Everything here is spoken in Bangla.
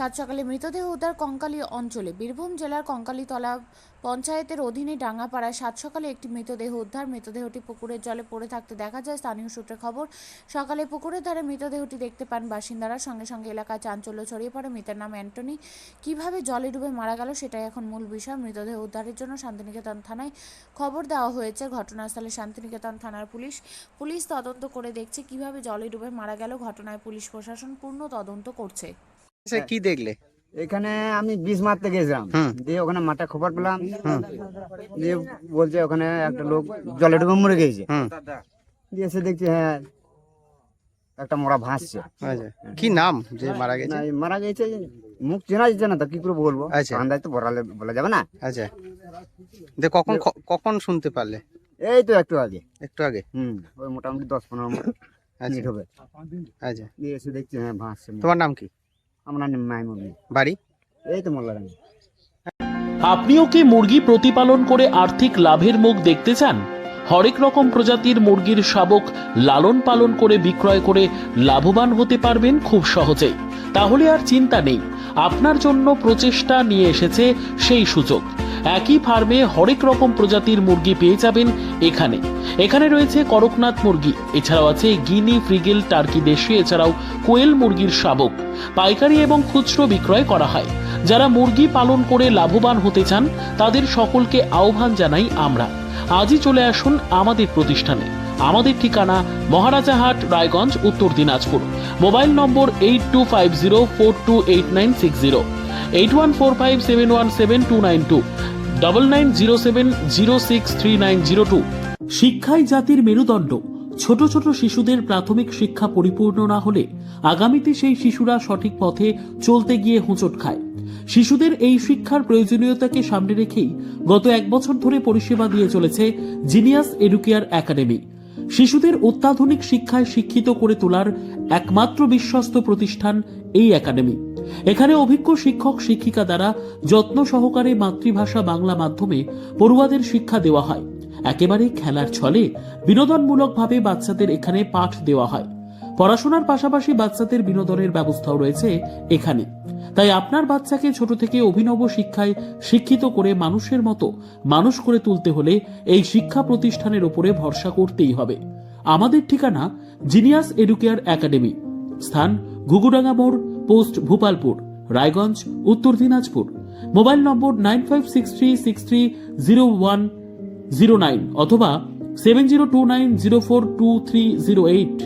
সাত সকালে মৃতদেহ উদ্ধার কঙ্কালী অঞ্চলে। বীরভূম জেলার কঙ্কালীতলা পঞ্চায়েতের অধীনে ডাঙ্গাপাড়ায় সাত সকালে একটি মৃতদেহ উদ্ধার। মৃতদেহটি পুকুরের জলে পড়ে থাকতে দেখা যায়। স্থানীয় সূত্রে খবর, সকালে পুকুরের ধারে মৃতদেহটি দেখতে পান বাসিন্দারা। সঙ্গে সঙ্গে এলাকায় চাঞ্চল্য ছড়িয়ে পড়ে। মৃতের নাম অ্যান্টনি। কিভাবে জলে ডুবে মারা গেল সেটাই এখন মূল বিষয়। মৃতদেহ উদ্ধারের জন্য শান্তিনিকেতন থানায় খবর দেওয়া হয়েছে। ঘটনাস্থলে শান্তিনিকেতন থানার পুলিশ তদন্ত করে দেখছে কিভাবে জলে ডুবে মারা গেল। ঘটনায় পুলিশ প্রশাসন পূর্ণ তদন্ত করছে। কি দেখলে? এখানে আমি বিষ মারতে গেছিলাম, দিয়ে ওখানে মাঠে খবর পেলাম, দিয়ে বলছে ওখানে একটা লোক জলে ডুবে মরে গেছে। দিয়ে এসে দেখছি হ্যাঁ একটা মোড়া ভাসছে। আচ্ছা, কি নাম যে মারা গেছে? মারা গেছে মুখ চেনা যাচ্ছে না তো, কি করে বলবো? আচ্ছা, আন্দাজ তো বলা যাবে না। আচ্ছা, কখন শুনতে পারলে? এই তো একটু আগে। ওই মোটামুটি 10-15 মিনিট হবে। আচ্ছা, দিয়ে এসে দেখছি হ্যাঁ ভাসছে। তোমার নাম কি? আমার নাম মাইমুন। বাড়ি? এই তো মোল্লারানি। আপনিও কি মুরগি প্রতিপালন করে আর্থিক লাভের মুখ দেখতে চান? হরেক রকম প্রজাতির মুরগির শাবক লালন পালন করে বিক্রয় করে লাভবান হতে পারবেন খুব সহজেই। তাহলে আর চিন্তা নেই, আপনার জন্য প্রচেষ্টা নিয়ে এসেছে সেই সুযোগ। একই ফার্মে হরেক রকম প্রজাতির মুরগি পেয়ে যাবেন এখানে রয়েছে করকনাথ মুরগি, এছাড়াও আছে গিনি, ফ্রিগেল, টার্কি দেশি, এছাড়াও কোয়েল মুরগির শাবক। পাইকারি এবং খুচরো বিক্রয় করা হয়। যারা মুরগি পালন করে লাভবান হতে চান তাদের সকলকে আহ্বান জানাই আমরা। আজই চলে আসুন আমাদের প্রতিষ্ঠানে। আমাদের ঠিকানা মহারাজাহাট, রায়গঞ্জ, উত্তর দিনাজপুর। মোবাইল নম্বর 8250428960, 8145717292, 9907063902। শিক্ষাই জাতির মেরুদণ্ড। ছোট ছোট শিশুদের প্রাথমিক শিক্ষা পরিপূর্ণ না হলে আগামীতে সেই শিশুরা সঠিক পথে চলতে গিয়ে হোঁচট খায়। শিশুদের এই শিক্ষার প্রয়োজনীয়তাকে সামনে রেখেই গত 1 বছর ধরে পরিষেবা দিয়ে চলেছে জিনিয়াস এডুকেয়ার একাডেমি। শিশুদের অত্যাধুনিক শিক্ষায় শিক্ষিত করে তোলার একমাত্র বিশ্বস্ত প্রতিষ্ঠান এই একাডেমি। এখানে অভিজ্ঞ শিক্ষক শিক্ষিকা দ্বারা যত্ন সহকারে মাতৃভাষা বাংলা মাধ্যমে পড়ুয়াদের শিক্ষা দেওয়া হয়। একেবারে খেলার ছলে বিনোদনমূলকভাবে বাচ্চাদের এখানে পাঠ দেওয়া হয়। পড়াশোনার পাশাপাশি বাচ্চাদের বিনোদনের ব্যবস্থাও রয়েছে এখানে। তাই আপনার বাচ্চাকে ছোট থেকে অভিনব শিক্ষায় শিক্ষিত করে মানুষের মতো মানুষ করে তুলতে হলে এই শিক্ষা প্রতিষ্ঠানের উপরে ভরসা করতেই হবে। আমাদের ঠিকানা জিনিয়াস এডুকেয়ার একাডেমি, স্থান ঘুঘুডাঙ্গা মোড়, পোস্ট ভূপালপুর, রায়গঞ্জ, উত্তর দিনাজপুর। মোবাইল নম্বর 9563630109 অথবা 7029042308।